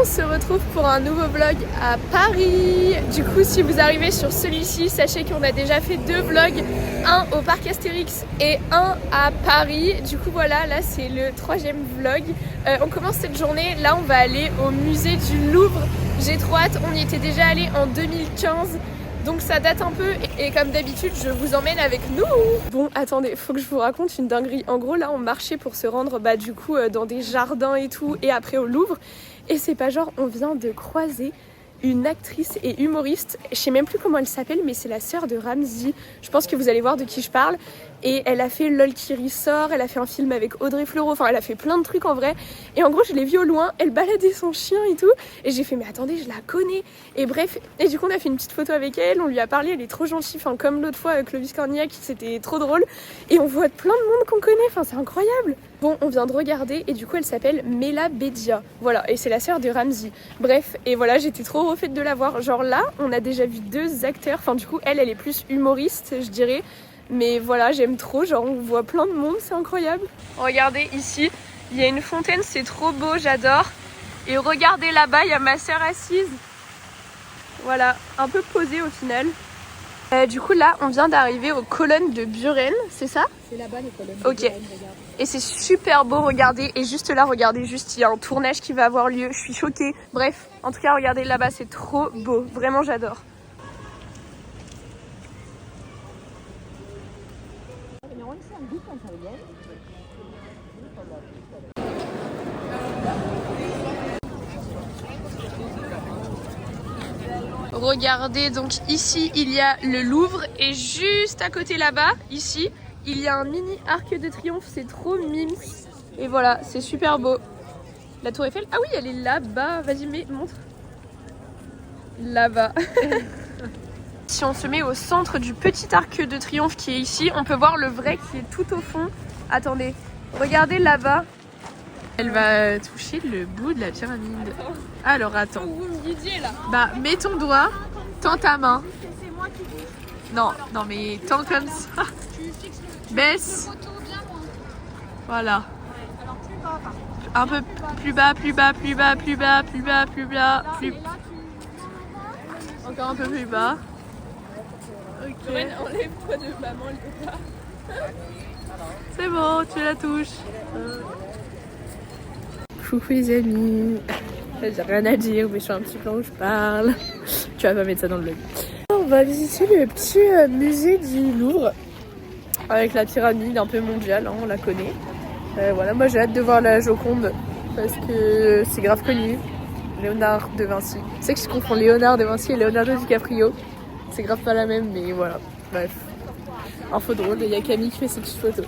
On se retrouve pour un nouveau vlog à Paris. Du coup, si vous arrivez sur celui-ci, sachez qu'on a déjà fait 2 vlogs, un au parc Astérix et un à Paris. Du coup voilà, là c'est le 3e vlog. On commence cette journée, là on va aller au musée du Louvre. J'ai trop hâte, on y était déjà allé en 2015. Donc ça date un peu et comme d'habitude je vous emmène avec nous. Bon attendez, faut que je vous raconte une dinguerie. En gros là on marchait pour se rendre du coup dans des jardins et tout et après au Louvre. Et c'est pas genre on vient de croiser une actrice et humoriste, je sais même plus comment elle s'appelle mais c'est la sœur de Ramzy. Je pense que vous allez voir de qui je parle. Et elle a fait LOL qui ressort, elle a fait un film avec Audrey Fleurot, enfin elle a fait plein de trucs en vrai. Et en gros je l'ai vue au loin, elle baladait son chien et tout. Et j'ai fait mais attendez je la connais. Et bref, et du coup on a fait une petite photo avec elle, on lui a parlé, elle est trop gentille. Enfin comme l'autre fois avec Clovis Cornillac, c'était trop drôle. Et on voit plein de monde qu'on connaît, enfin c'est incroyable. Bon on vient de regarder et du coup elle s'appelle Mela Bedia. Voilà, et c'est la sœur de Ramzy. Bref, et voilà j'étais trop refaite de la voir. Genre là on a déjà vu 2 acteurs, enfin du coup elle est plus humoriste je dirais. Mais voilà, j'aime trop, genre on voit plein de monde, c'est incroyable. Regardez ici, il y a une fontaine, c'est trop beau, j'adore. Et regardez là-bas, il y a ma sœur assise. Voilà, un peu posée au final. Du coup là, on vient d'arriver aux colonnes de Buren, c'est ça? C'est là-bas les colonnes. Ok. Buren, regarde. Et c'est super beau, regardez. Et juste là, regardez, juste il y a un tournage qui va avoir lieu, je suis choquée. Bref, en tout cas, regardez là-bas, c'est trop beau, vraiment j'adore. Regardez, donc ici il y a le Louvre et juste à côté là-bas, ici, il y a un mini arc de triomphe, c'est trop mimes. Et voilà, c'est super beau. La tour Eiffel, ah oui, elle est là-bas, vas-y, mais montre. Là-bas. Si on se met au centre du petit arc de triomphe qui est ici, on peut voir le vrai qui est tout au fond. Attendez, regardez là-bas. Elle va toucher le bout de la pyramide. Alors attends. Vous me guidiez là. Bah mets ton doigt, tends ta main. Non, non mais tends comme ça. Baisse. Voilà. Un peu plus bas, plus bas, plus bas, plus bas, plus bas, plus bas, plus. Encore un peu plus bas. Ok. Enlève-toi de maman le doigt. C'est bon, tu la touches. Coucou les amis. J'ai rien à dire, mais je suis un petit peu où je parle. Tu vas pas mettre ça dans le vlog. On va visiter le petit musée du Louvre avec la pyramide un peu mondiale, hein, on la connaît. Voilà, moi j'ai hâte de voir la Joconde parce que c'est grave connu. Léonard de Vinci. Tu sais que je confonds Léonard de Vinci et Leonardo DiCaprio. C'est grave pas la même, mais voilà. Bref. Info drôle, il y a Camille qui fait ses petites photos.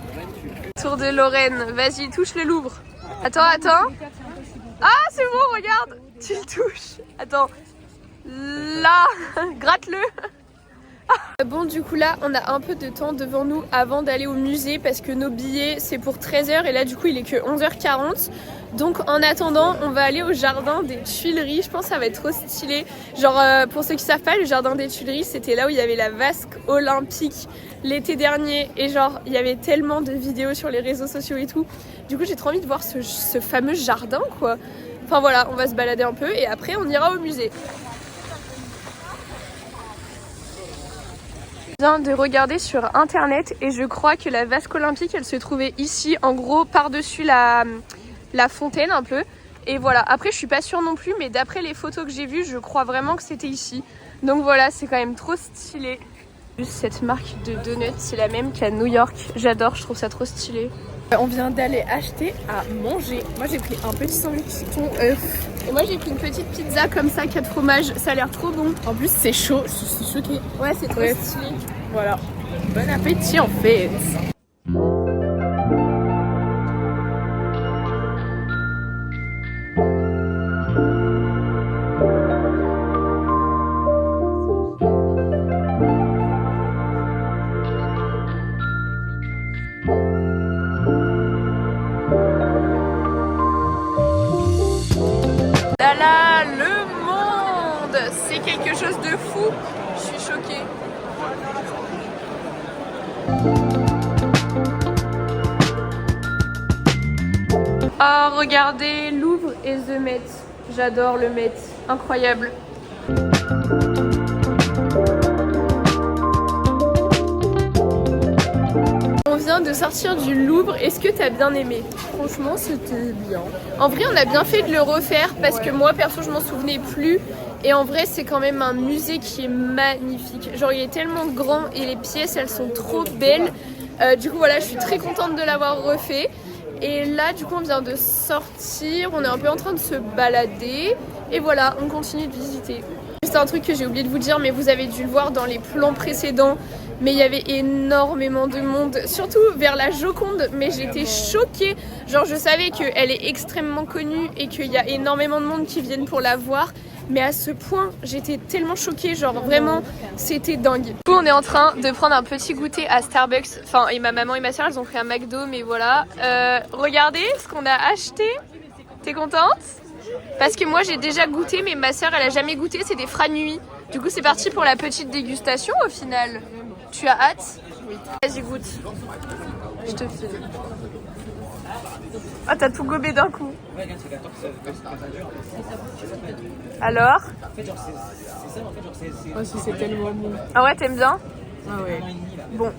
Tour de Lorraine, vas-y, touche le Louvre. Attends, attends. Ah, c'est bon, regarde. Tu le touches. Attends. Là, gratte-le. Bon, du coup, là, on a un peu de temps devant nous avant d'aller au musée parce que nos billets, c'est pour 13h et là, du coup, il est que 11h40. Donc, en attendant, on va aller au jardin des Tuileries. Je pense que ça va être trop stylé. Genre, pour ceux qui savent pas, le jardin des Tuileries, c'était là où il y avait la vasque olympique l'été dernier. Et genre, il y avait tellement de vidéos sur les réseaux sociaux et tout. Du coup, j'ai trop envie de voir ce fameux jardin, quoi. Enfin, voilà, on va se balader un peu et après, on ira au musée. Je viens de regarder sur internet et je crois que la vasque olympique elle se trouvait ici en gros par-dessus la fontaine un peu et voilà, après je suis pas sûre non plus mais d'après les photos que j'ai vues je crois vraiment que c'était ici donc voilà, c'est quand même trop stylé. Cette marque de donuts c'est la même qu'à New York, j'adore, je trouve ça trop stylé. On vient d'aller acheter à manger. Moi j'ai pris un petit sandwich thon œuf. Et moi j'ai pris une petite pizza comme ça, 4 fromages. Ça a l'air trop bon. En plus c'est chaud, je suis choquée. Ouais c'est trop stylé. Voilà. Bon appétit en fait. Là, le monde, c'est quelque chose de fou. Je suis choquée. Oh, regardez Louvre et The Met. J'adore le Met, incroyable. On vient de sortir du Louvre, est-ce que t'as bien aimé? Franchement, c'était bien. En vrai, on a bien fait de le refaire parce que moi, perso, je m'en souvenais plus. Et en vrai, c'est quand même un musée qui est magnifique. Genre, il est tellement grand et les pièces, elles sont trop belles. Du coup, voilà, je suis très contente de l'avoir refait. Et là, du coup, on vient de sortir. On est un peu en train de se balader. Et voilà, on continue de visiter. C'est un truc que j'ai oublié de vous dire, mais vous avez dû le voir dans les plans précédents. Mais il y avait énormément de monde, surtout vers la Joconde, mais j'étais choquée. Genre je savais qu'elle est extrêmement connue et qu'il y a énormément de monde qui viennent pour la voir. Mais à ce point, j'étais tellement choquée, genre vraiment, c'était dingue. Du coup, on est en train de prendre un petit goûter à Starbucks. Enfin, et ma maman et ma soeur, elles ont pris un McDo, mais voilà. Regardez ce qu'on a acheté. T'es contente? Parce que moi, j'ai déjà goûté, mais ma soeur, elle a jamais goûté, c'est des Franui. Du coup, c'est parti pour la petite dégustation au final. Tu as hâte? Oui. Vas-y, goûte. Je te file. Ah, t'as tout gobé d'un coup. Alors? Oh, si, c'est tellement bon. Ah ouais, t'aimes bien? Ah ouais. Bon,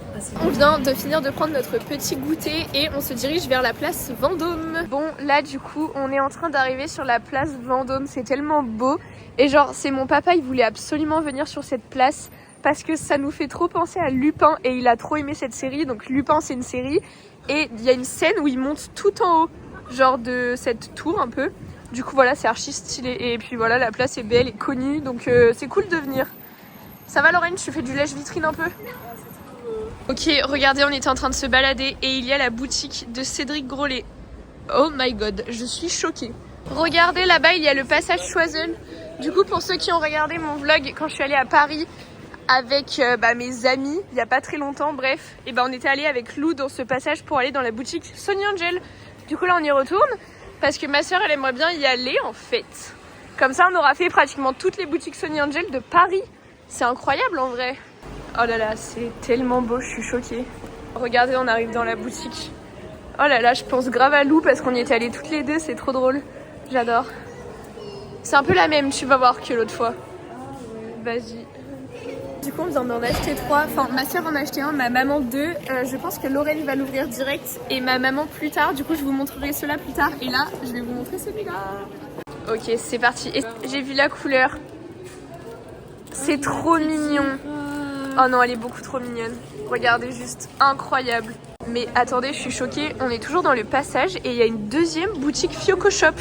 on vient de finir de prendre notre petit goûter et on se dirige vers la place Vendôme. Bon, là du coup, on est en train d'arriver sur la place Vendôme, c'est tellement beau. Et genre, c'est mon papa, il voulait absolument venir sur cette place parce que ça nous fait trop penser à Lupin et il a trop aimé cette série. Donc Lupin, c'est une série et il y a une scène où il monte tout en haut, genre de cette tour un peu. Du coup, voilà, c'est archi stylé. Et puis voilà, la place est belle et connue, donc c'est cool de venir. Ça va Lorraine, tu fais du lèche-vitrine un peu? Ok, regardez, on était en train de se balader et il y a la boutique de Cédric Grolet. Oh my god, je suis choquée. Regardez là-bas, il y a le passage Choiseul. Du coup, pour ceux qui ont regardé mon vlog quand je suis allée à Paris avec mes amis, il n'y a pas très longtemps, bref, et on était allé avec Lou dans ce passage pour aller dans la boutique Sonny Angel. Du coup là, on y retourne parce que ma soeur, elle aimerait bien y aller en fait. Comme ça, on aura fait pratiquement toutes les boutiques Sonny Angel de Paris. C'est incroyable en vrai. Oh là là, c'est tellement beau, je suis choquée. Regardez, on arrive dans la boutique. Oh là là, je pense grave à Lou parce qu'on y était allés toutes les deux, c'est trop drôle. J'adore. C'est un peu la même, tu vas voir, que l'autre fois. Vas-y. Du coup, on vient d'en acheter 3. Enfin, ma soeur en a acheté un, ma maman 2. Je pense que Lorraine va l'ouvrir direct et ma maman plus tard. Du coup, je vous montrerai cela plus tard. Et là, je vais vous montrer celui-là. Ok, c'est parti. Et j'ai vu la couleur. C'est trop mignon. Oh non, elle est beaucoup trop mignonne. Regardez, juste incroyable. Mais attendez, je suis choquée. On est toujours dans le passage et il y a une deuxième boutique Fioco Shop.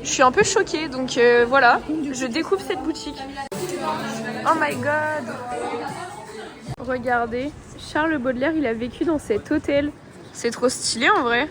Je suis un peu choquée, donc voilà. Je découvre cette boutique. Oh my god. Regardez, Charles Baudelaire, il a vécu dans cet hôtel. C'est trop stylé en vrai.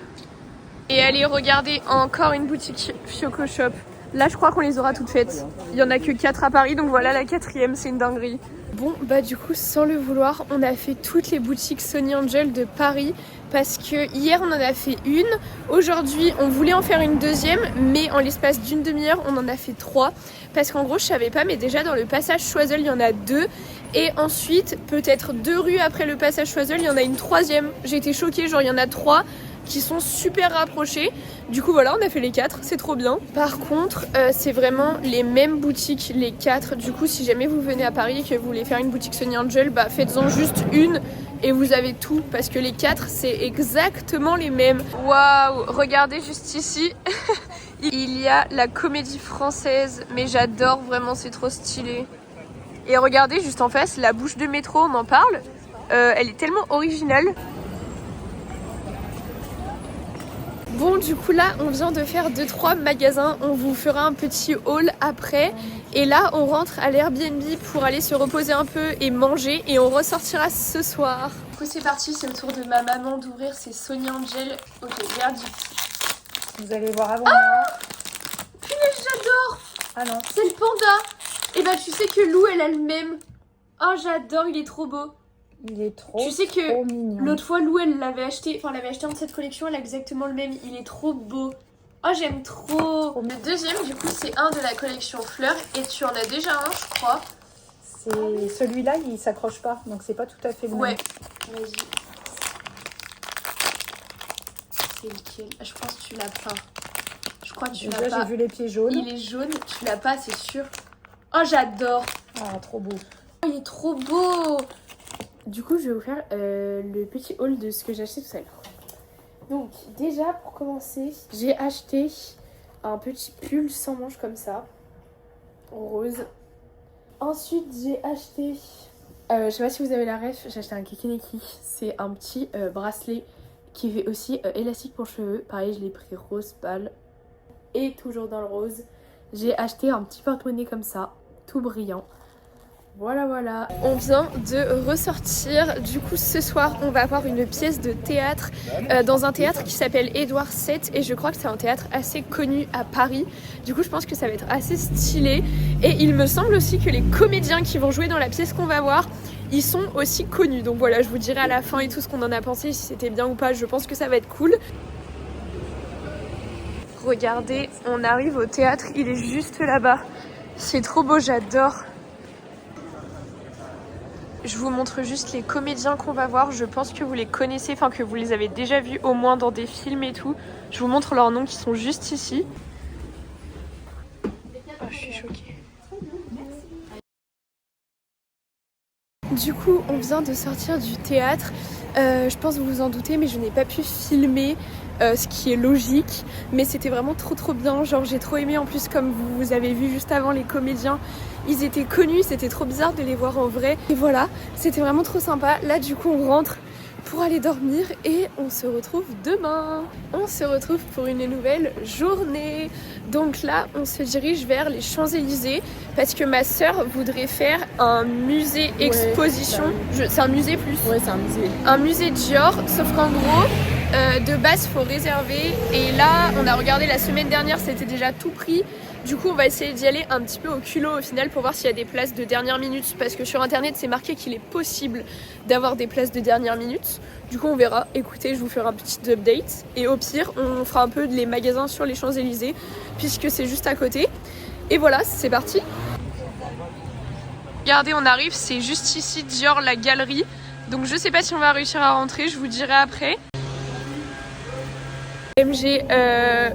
Et allez, regardez, encore une boutique Fioco Shop. Là, je crois qu'on les aura toutes faites. Il y en a que 4 à Paris, donc voilà la 4e, c'est une dinguerie. Bon, du coup, sans le vouloir, on a fait toutes les boutiques Sonny Angel de Paris parce que hier, on en a fait une. Aujourd'hui, on voulait en faire une deuxième, mais en l'espace d'une demi-heure, on en a fait 3. Parce qu'en gros, je savais pas, mais déjà, dans le passage Choiseul, il y en a 2. Et ensuite, peut-être 2 rues après le passage Choiseul, il y en a une 3e. J'ai été choquée, genre, il y en a 3 qui sont super rapprochés. Du coup voilà, on a fait les 4, c'est trop bien. Par contre, c'est vraiment les mêmes boutiques, les 4. Du coup, si jamais vous venez à Paris et que vous voulez faire une boutique Sonny Angel, faites-en juste une et vous avez tout. Parce que les 4, c'est exactement les mêmes. Waouh, regardez juste ici. Il y a la Comédie Française, mais j'adore vraiment, c'est trop stylé. Et regardez juste en face, la bouche de métro, on en parle. Elle est tellement originale. Bon, du coup là, on vient de faire 2-3 magasins. On vous fera un petit haul après. Et là, on rentre à l'Airbnb pour aller se reposer un peu et manger. Et on ressortira ce soir. Du coup, c'est parti. C'est au tour de ma maman d'ouvrir ses Sonny Angel. Ok, verdict. Vous allez voir avant. Punaise, j'adore. Ah non. C'est le panda. Et tu sais que Lou, elle a le même. Oh, j'adore. Il est trop beau. Il est trop, tu sais que mignon. L'autre fois, Lou, elle l'avait acheté, enfin, elle avait acheté dans cette collection, elle a exactement le même. Il est trop beau. Oh, j'aime trop. Le deuxième, du coup, c'est un de la collection Fleurs. Et tu en as déjà un, je crois. C'est celui-là, il s'accroche pas, donc c'est pas tout à fait le même. Ouais. Vas-y. C'est lequel? Je pense que tu l'as peint. Je crois que tu Déjà, l'as pas. j'ai vu les pieds jaunes. Il est jaune, tu l'as pas, c'est sûr. Oh, j'adore. Ah, trop beau. Oh, il est trop beau. Du coup, je vais vous faire le petit haul de ce que j'ai acheté tout à l'heure. Donc, déjà, pour commencer, j'ai acheté un petit pull sans manches comme ça, rose. Ensuite, j'ai acheté, je sais pas si vous avez la ref, j'ai acheté un kekeneki. C'est un petit bracelet qui fait aussi élastique pour cheveux. Pareil, je l'ai pris rose pâle. Et toujours dans le rose, j'ai acheté un petit porte-monnaie comme ça, tout brillant. Voilà, voilà. On vient de ressortir. Du coup, ce soir, on va avoir une pièce de théâtre dans un théâtre qui s'appelle Édouard VII. Et je crois que c'est un théâtre assez connu à Paris. Du coup, je pense que ça va être assez stylé. Et il me semble aussi que les comédiens qui vont jouer dans la pièce qu'on va voir, ils sont aussi connus. Donc voilà, je vous dirai à la fin et tout ce qu'on en a pensé, si c'était bien ou pas. Je pense que ça va être cool. Regardez, on arrive au théâtre. Il est juste là-bas. C'est trop beau, j'adore. Je vous montre juste les comédiens qu'on va voir. Je pense que vous les connaissez, enfin que vous les avez déjà vus au moins dans des films et tout. Je vous montre leurs noms qui sont juste ici. Oh, je suis choquée. Du coup, on vient de sortir du théâtre. Je pense vous vous en doutez, mais je n'ai pas pu filmer, ce qui est logique. Mais c'était vraiment trop bien. Genre, j'ai trop aimé. En plus, comme vous avez vu juste avant, les comédiens, ils étaient connus. C'était trop bizarre de les voir en vrai. Et voilà, c'était vraiment trop sympa. Là, du coup, on rentre pour aller dormir et on se retrouve demain. On se retrouve pour une nouvelle journée. Donc là, on se dirige vers les Champs-Élysées parce que ma sœur voudrait faire un musée exposition. Ouais, c'est un musée plus. Ouais, c'est un musée. Un musée Dior, sauf qu'en gros, de base, faut réserver. Et là, on a regardé la semaine dernière, c'était déjà tout pris. Du coup, on va essayer d'y aller un petit peu au culot au final pour voir s'il y a des places de dernière minute. Parce que sur internet, c'est marqué qu'il est possible d'avoir des places de dernière minute. Du coup, on verra. Écoutez, je vous ferai un petit update. Et au pire, on fera un peu les magasins sur les Champs-Élysées puisque c'est juste à côté. Et voilà, c'est parti. Regardez, on arrive, c'est juste ici, Dior, la galerie. Donc je sais pas si on va réussir à rentrer, je vous dirai après. MG,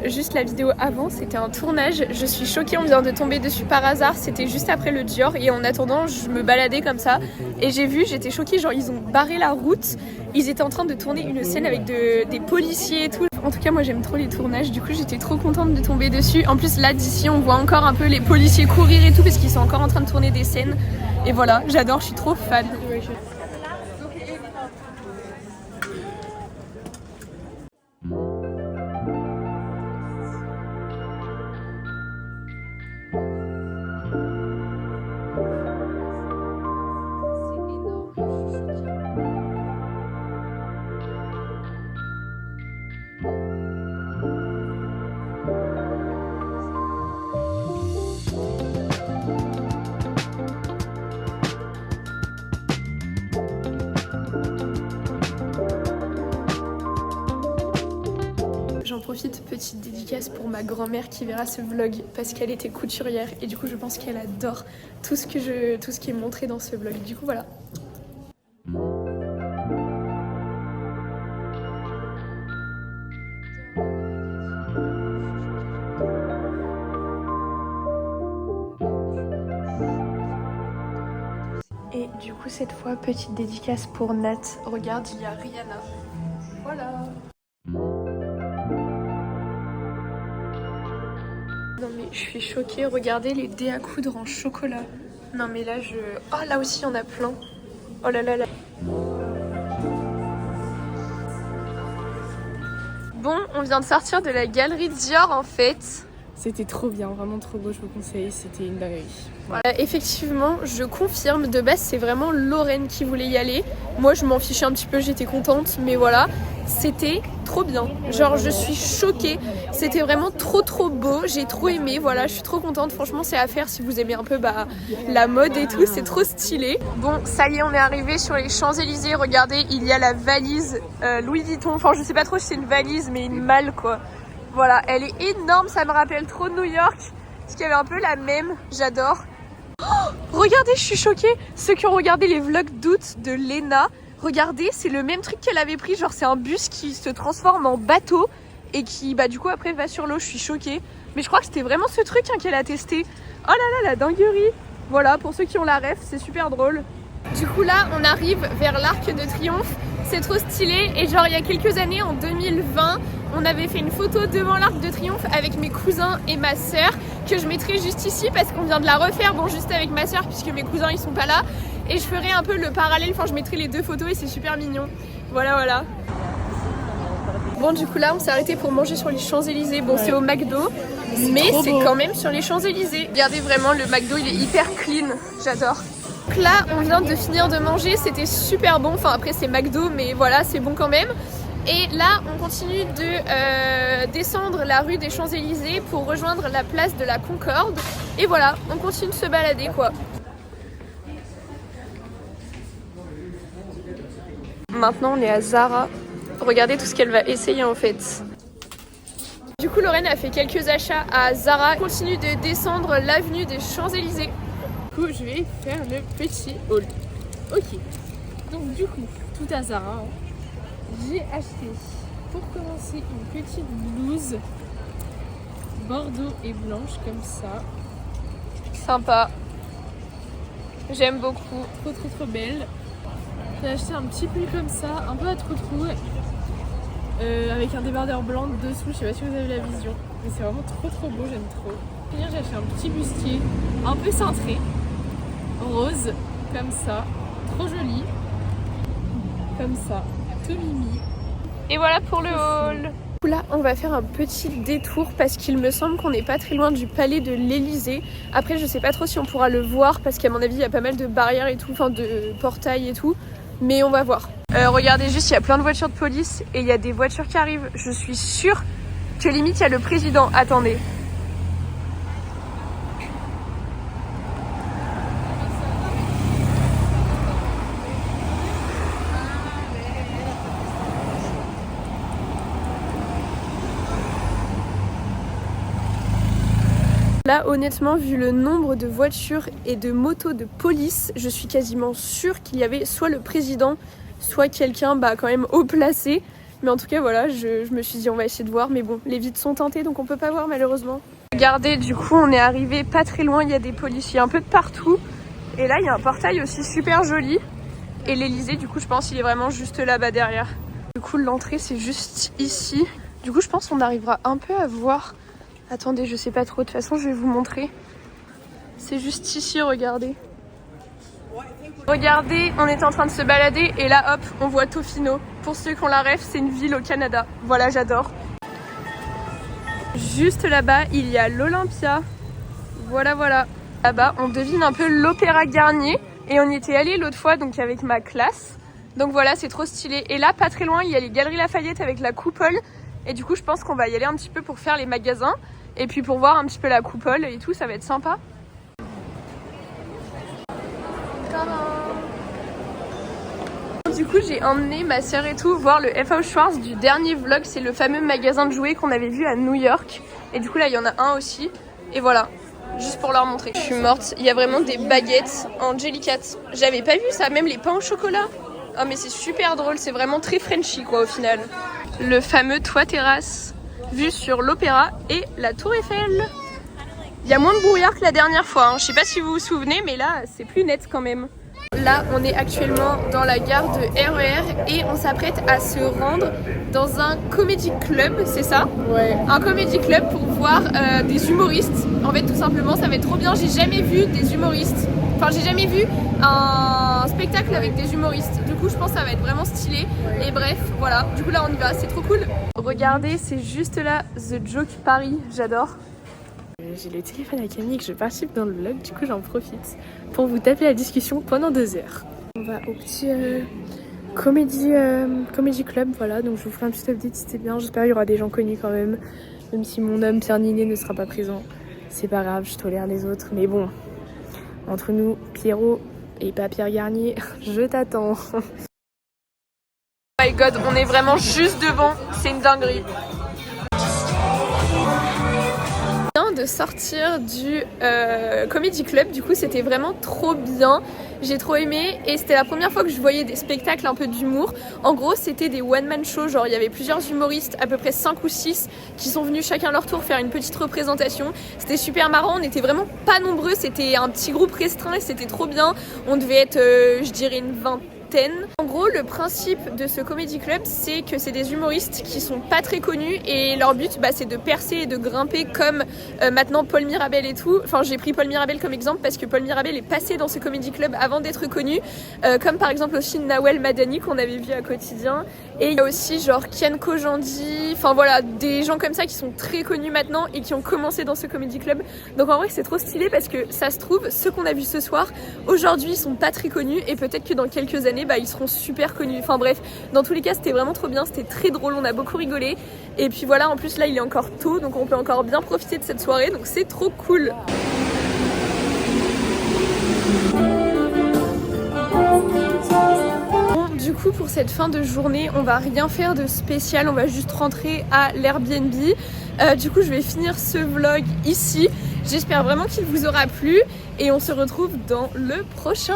juste la vidéo avant, c'était un tournage. Je suis choquée, on vient de tomber dessus par hasard. C'était juste après le Dior et en attendant, je me baladais comme ça. Et j'ai vu, j'étais choquée, genre ils ont barré la route. Ils étaient en train de tourner une scène avec des policiers et tout. En tout cas, moi j'aime trop les tournages, du coup j'étais trop contente de tomber dessus. En plus là, d'ici, on voit encore un peu les policiers courir et tout parce qu'ils sont encore en train de tourner des scènes. Et voilà, j'adore, je suis trop fan. J'en profite, petite dédicace pour ma grand-mère qui verra ce vlog parce qu'elle était couturière et du coup je pense qu'elle adore tout ce qui est montré dans ce vlog. Du coup voilà. Et du coup cette fois, petite dédicace pour Nat. Regarde, il y a Rihanna. Voilà. Non mais je suis choquée, regardez les dés à coudre en chocolat. Non mais là je... Oh là aussi il y en a plein. Oh là là là. Bon, on vient de sortir de la galerie Dior en fait. C'était trop bien, vraiment trop beau, je vous conseille, c'était une dinguerie. Voilà. Effectivement, je confirme, de base c'est vraiment Lorraine qui voulait y aller. Moi je m'en fichais un petit peu, j'étais contente, mais voilà, c'était trop bien. Genre je suis choquée, c'était vraiment trop beau, j'ai trop aimé, voilà, je suis trop contente. Franchement c'est à faire si vous aimez un peu la mode et tout, c'est trop stylé. Bon, ça y est, on est arrivé sur les Champs-Élysées, regardez, il y a la valise Louis Vuitton, enfin je sais pas trop si c'est une valise mais une malle quoi. Voilà, elle est énorme, ça me rappelle trop New York, parce qu'il y avait un peu la même, j'adore. Oh, regardez, je suis choquée, ceux qui ont regardé les vlogs d'août de Léna, regardez, c'est le même truc qu'elle avait pris, genre c'est un bus qui se transforme en bateau, et qui bah du coup après va sur l'eau. Je suis choquée. Mais je crois que c'était vraiment ce truc qu'elle a testé. Oh là là, la dinguerie. Voilà, pour ceux qui ont la ref, c'est super drôle. Du coup là, on arrive vers l'Arc de Triomphe. C'est trop stylé. Et genre il y a quelques années, en 2020, on avait fait une photo devant l'Arc de Triomphe avec mes cousins et ma sœur, que je mettrai juste ici parce qu'on vient de la refaire, bon juste avec ma sœur puisque mes cousins ils sont pas là. Et je ferai un peu le parallèle, enfin je mettrai les deux photos et c'est super mignon. Voilà. Bon du coup là on s'est arrêté pour manger sur les Champs-Élysées. Bon c'est au McDo, mais c'est quand même sur les Champs-Élysées. Regardez vraiment le McDo il est hyper clean, j'adore. Donc là on vient de finir de manger, c'était super bon, enfin après c'est McDo mais voilà c'est bon quand même. Et là on continue de descendre la rue des Champs-Élysées pour rejoindre la place de la Concorde. Et voilà, on continue de se balader quoi. Maintenant on est à Zara. Regardez tout ce qu'elle va essayer en fait. Du coup Lorraine a fait quelques achats à Zara. On continue de descendre l'avenue des Champs-Élysées. Du coup je vais faire le petit haul. Ok. Donc du coup, tout à Zara, j'ai acheté pour commencer une petite blouse bordeaux et blanche comme ça. Sympa. J'aime beaucoup. Trop belle. J'ai acheté un petit pull comme ça, un peu à trou-trou, avec un débardeur blanc dessous, je sais pas si vous avez la vision, mais c'est vraiment trop beau, j'aime trop. J'ai acheté un petit bustier, un peu cintré, rose, comme ça, trop joli, comme ça, tout mimi. Et voilà pour le haul. Là, on va faire un petit détour parce qu'il me semble qu'on n'est pas très loin du palais de l'Élysée. Après, je sais pas trop si on pourra le voir parce qu'à mon avis, il y a pas mal de barrières et tout, enfin de portails et tout. Mais on va voir. Regardez juste, il y a plein de voitures de police et il y a des voitures qui arrivent. Je suis sûre que limite, il y a le président. Attendez. Là, honnêtement, vu le nombre de voitures et de motos de police, je suis quasiment sûre qu'il y avait soit le président, soit quelqu'un quand même haut placé. Mais en tout cas, voilà, je me suis dit on va essayer de voir. Mais bon, les vitres sont teintées donc on peut pas voir malheureusement. Regardez, du coup, on est arrivé pas très loin, il y a des policiers un peu de partout. Et là, il y a un portail aussi super joli. Et l'Élysée, du coup, je pense qu'il est vraiment juste là-bas derrière. Du coup, l'entrée, c'est juste ici. Du coup, je pense qu'on arrivera un peu à voir... Attendez, je sais pas trop, de toute façon je vais vous montrer. C'est juste ici, regardez. Regardez, on est en train de se balader et là hop, on voit Tofino. Pour ceux qui ont la ref, c'est une ville au Canada. Voilà, j'adore. Juste là-bas, il y a l'Olympia. Voilà. Là-bas, on devine un peu l'Opéra Garnier. Et on y était allé l'autre fois, donc avec ma classe. Donc voilà, c'est trop stylé. Et là, pas très loin, il y a les Galeries Lafayette avec la coupole. Et du coup, je pense qu'on va y aller un petit peu pour faire les magasins. Et puis pour voir un petit peu la coupole et tout, ça va être sympa. Du coup, j'ai emmené ma soeur et tout voir le F.A. Schwarz du dernier vlog. C'est le fameux magasin de jouets qu'on avait vu à New York. Et du coup, là, il y en a un aussi. Et voilà, juste pour leur montrer. Je suis morte. Il y a vraiment des baguettes en Jellicat. J'avais pas vu ça, même les pains au chocolat. Oh, mais c'est super drôle. C'est vraiment très Frenchy, quoi, au final. Le fameux toit terrasse. Vue sur l'Opéra et la Tour Eiffel. Il y a moins de brouillard que la dernière fois, hein. Je sais pas si vous vous souvenez, mais là, c'est plus net quand même. Là, on est actuellement dans la gare de RER et on s'apprête à se rendre dans un comedy club, c'est ça? Ouais. Un comedy club pour voir des humoristes. En fait, tout simplement, ça va être trop bien. J'ai jamais vu des humoristes. Enfin, j'ai jamais vu un spectacle avec des humoristes. Du coup, je pense que ça va être vraiment stylé. Ouais. Et bref, voilà. Du coup, là, on y va. C'est trop cool. Regardez, c'est juste là, The Joke Paris. J'adore. J'ai le téléphone à Camille que je participe dans le vlog. Du coup, j'en profite pour vous taper la discussion pendant 2 heures. On va au petit comedy club. Voilà, donc je vous ferai un petit update si c'était bien. J'espère qu'il y aura des gens connus quand même. Même si mon homme Pierre Ninet ne sera pas présent. C'est pas grave, je tolère les autres. Mais bon, entre nous, Pierrot et pas Pierre Garnier, je t'attends. Oh my god, on est vraiment juste devant. C'est une dinguerie. viens de sortir du Comedy Club, du coup c'était vraiment trop bien, j'ai trop aimé et c'était la première fois que je voyais des spectacles un peu d'humour. En gros c'était des one-man shows, genre il y avait plusieurs humoristes, à peu près 5 ou 6 qui sont venus chacun leur tour faire une petite représentation. C'était super marrant, on était vraiment pas nombreux, c'était un petit groupe restreint et c'était trop bien. On devait être je dirais une vingtaine. En gros, le principe de ce Comedy Club, c'est que c'est des humoristes qui sont pas très connus et leur but, c'est de percer et de grimper comme maintenant Paul Mirabel et tout. Enfin, j'ai pris Paul Mirabel comme exemple parce que Paul Mirabel est passé dans ce Comedy Club avant d'être connu, comme par exemple aussi Nawel Madani qu'on avait vu à Quotidien. Et il y a aussi genre Kian Kojandi, enfin voilà, des gens comme ça qui sont très connus maintenant et qui ont commencé dans ce Comedy Club. Donc en vrai, c'est trop stylé parce que ça se trouve, ceux qu'on a vus ce soir, aujourd'hui, ils sont pas très connus et peut-être que dans quelques années, ils seront super connus. Enfin bref, dans tous les cas, c'était vraiment trop bien, c'était très drôle, on a beaucoup rigolé. Et puis voilà, en plus là, il est encore tôt, donc on peut encore bien profiter de cette soirée, donc c'est trop cool. Du coup, pour cette fin de journée, on va rien faire de spécial, on va juste rentrer à l'Airbnb. Du coup, je vais finir ce vlog ici. J'espère vraiment qu'il vous aura plu et on se retrouve dans le prochain.